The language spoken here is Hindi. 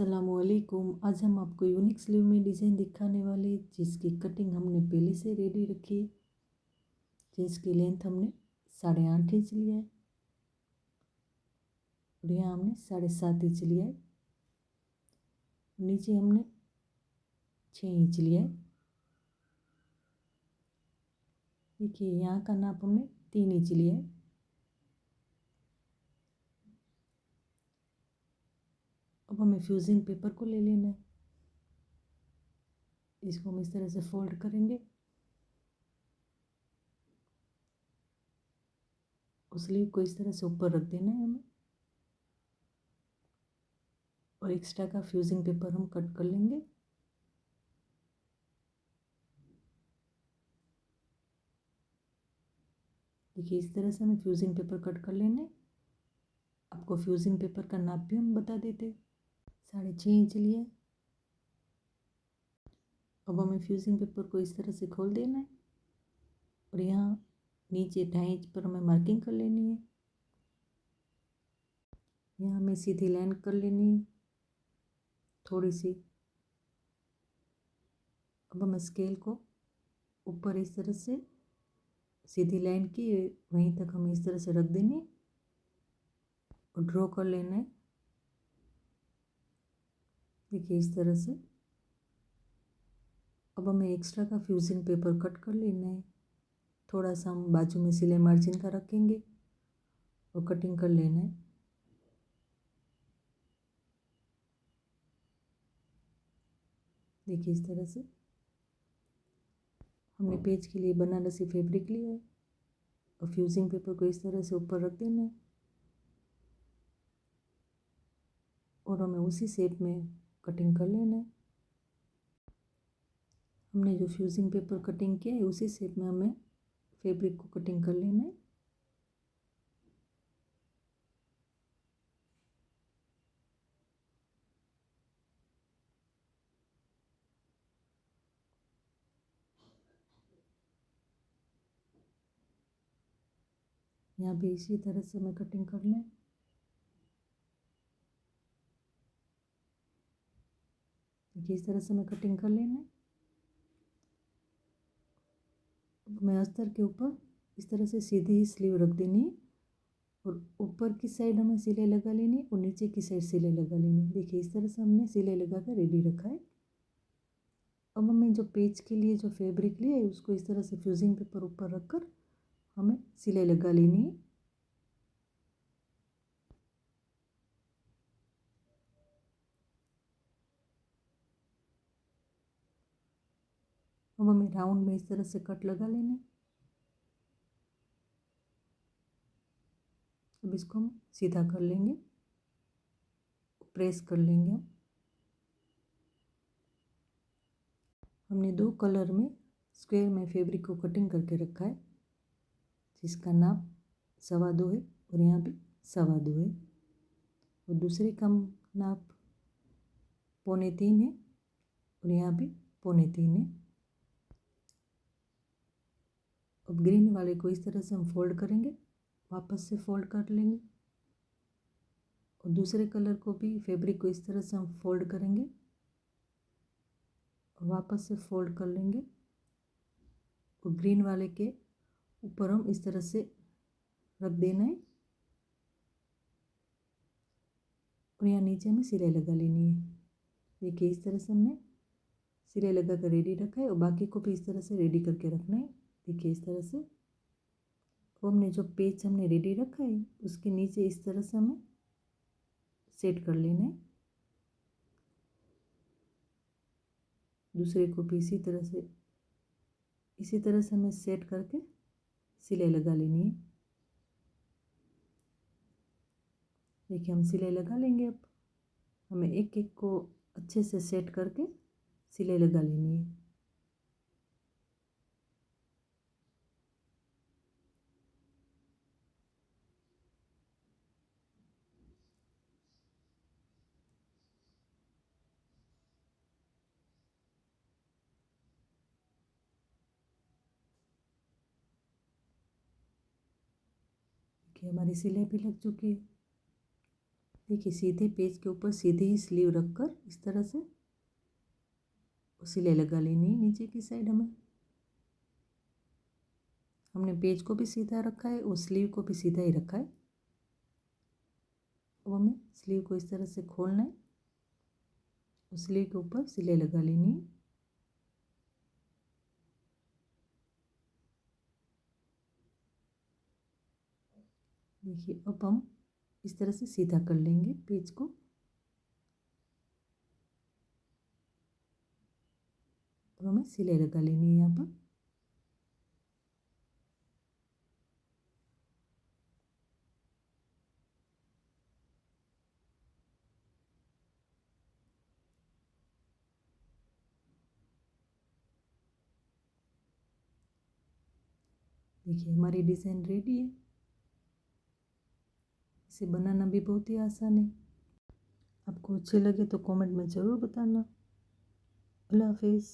अस्सलामुअलैकुम। आज हम आपको यूनिक स्लीव में डिज़ाइन दिखाने वाले, जिसकी कटिंग हमने पहले से रेडी रखी है। जिसकी लेंथ हमने 8.5 इंच लिया है और यहाँ हमने 7.5 इंच लिया है। नीचे हमने 6 इंच लिया है। देखिए यहाँ का नाप हमने 3 इंच लिया है। अब हमें फ्यूजिंग पेपर को ले लेना है। इसको हम इस तरह से फोल्ड करेंगे। उस स्लीव को इस तरह से ऊपर रख देना है हमें, और एक्स्ट्रा का फ्यूजिंग पेपर हम कट कर लेंगे। देखिए इस तरह से हमें फ्यूजिंग पेपर कट कर लेने। आपको फ्यूजिंग पेपर का नाप भी हम बता देते। 6.5 इंच लिया है। अब हमें फ्यूजिंग पेपर को इस तरह से खोल देना है और यहाँ नीचे 2.5 इंच पर हमें मार्किंग कर लेनी है। यहाँ हमें सीधी लाइन कर लेनी है थोड़ी सी। अब हमें स्केल को ऊपर इस तरह से सीधी लाइन की वहीं तक हमें इस तरह से रख देनी है और ड्रॉ कर लेना है। देखिए इस तरह से। अब हमें एक्स्ट्रा का फ्यूजिंग पेपर कट कर लेना है। थोड़ा सा हम बाजू में सिलाई मार्जिन का रखेंगे और कटिंग कर लेना है। देखिए इस तरह से हमने पेज के लिए बनारसी फैब्रिक लिया है और फ्यूजिंग पेपर को इस तरह से ऊपर रख देना है और हमें उसी शेप में कटिंग कर लेना है। हमने जो फ्यूजिंग पेपर कटिंग किया है उसी शेप में हमें फैब्रिक को कटिंग कर लेना है। यहाँ भी इसी तरह से हमें कटिंग करना है। देखिए इस तरह से हमें कटिंग कर लेना है। अब हमें अस्तर के ऊपर इस तरह से सीधी ही स्लीव रख देनी है और ऊपर की साइड हमें सिलाई लगा लेनी है और नीचे की साइड सिलाई लगा लेनी है। देखिए इस तरह से हमने सिलाई लगा कर रेडी रखा है। अब हमें जो पेज के लिए जो फैब्रिक लिया है उसको इस तरह से फ्यूजिंग पेपर ऊपर रखकर हमें सिलाई लगा लेनी है। अब हमें राउंड में इस तरह से कट लगा लेना है। अब इसको हम सीधा कर लेंगे, प्रेस कर लेंगे। हमने 2 कलर में स्क्वायर में फैब्रिक को कटिंग करके रखा है, जिसका नाप 2.25 है और यहाँ भी 2.25 है और दूसरे का नाप 3.25 है और यहाँ भी 3.25 है। अब ग्रीन वाले को इस तरह से हम फोल्ड करेंगे, वापस से फोल्ड कर लेंगे और दूसरे कलर को भी फैब्रिक को इस तरह से हम फोल्ड करेंगे और वापस से फोल्ड कर लेंगे और ग्रीन वाले के ऊपर हम इस तरह से रख देना है और यहाँ नीचे हमें सिलाई लगा लेनी है। देखिए इस तरह से हमने सिलाई लगा कर रेडी रखा है और बाकी को भी इस तरह से रेडी करके रखना है। देखिए इस तरह से। वो हमने जो पेज हमने रेडी रखा है उसके नीचे इस तरह से हमें सेट कर लेना है। दूसरे को भी इसी तरह से हमें सेट करके सिलाई लगा लेनी है। देखिए हम सिलाई लगा लेंगे। अब हमें एक एक को अच्छे से सेट करके सिलाई लगा लेनी है। देखिए हमारी सिलाई भी लग चुकी है। देखिए सीधे पेज के ऊपर सीधी ही स्लीव रखकर इस तरह से सिलाई लगा लेनी है नीचे की साइड। हमने पेज को भी सीधा रखा है और स्लीव को भी सीधा ही रखा है। अब हमें स्लीव को इस तरह से खोलना है और स्लीव के ऊपर सिलाई लगा लेनी है। देखिए अब हम इस तरह से सीधा कर लेंगे पेज को। अब हमें सिलाई लगा लेनी है यहाँ पर। देखिए हमारी डिज़ाइन रेडी है। इसे बनाना भी बहुत ही आसान है। आपको अच्छे लगे तो कमेंट में ज़रूर बताना। अल्लाह हाफिज़।